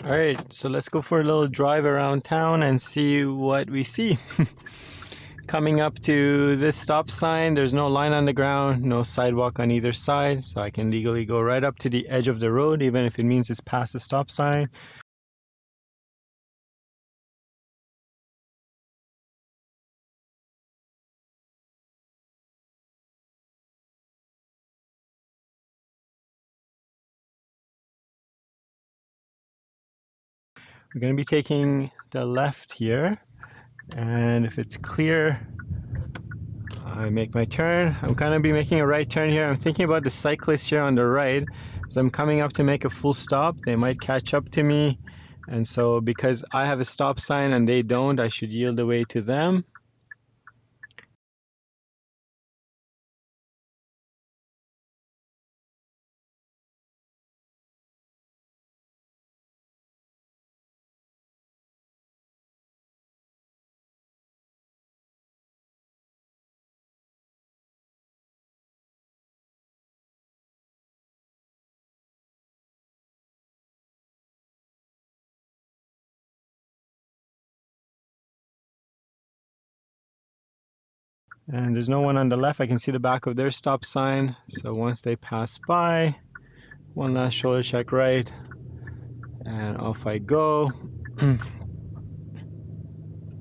Alright, so let's go for a little drive around town and see what we see. Coming up to this stop sign, there's no line on the ground, no sidewalk on either side, so I can legally go right up to the edge of the road, even if it means it's past the stop sign. We're going to be taking the left here, and if it's clear, I make my turn. I'm going to be making a right turn here. I'm thinking about the cyclists here on the right. As I'm coming up to make a full stop, they might catch up to me. And so because I have a stop sign and they don't, I should yield the way to them. And there's no one on the left. I can see the back of their stop sign. So once they pass by, one last shoulder check right, and off I go.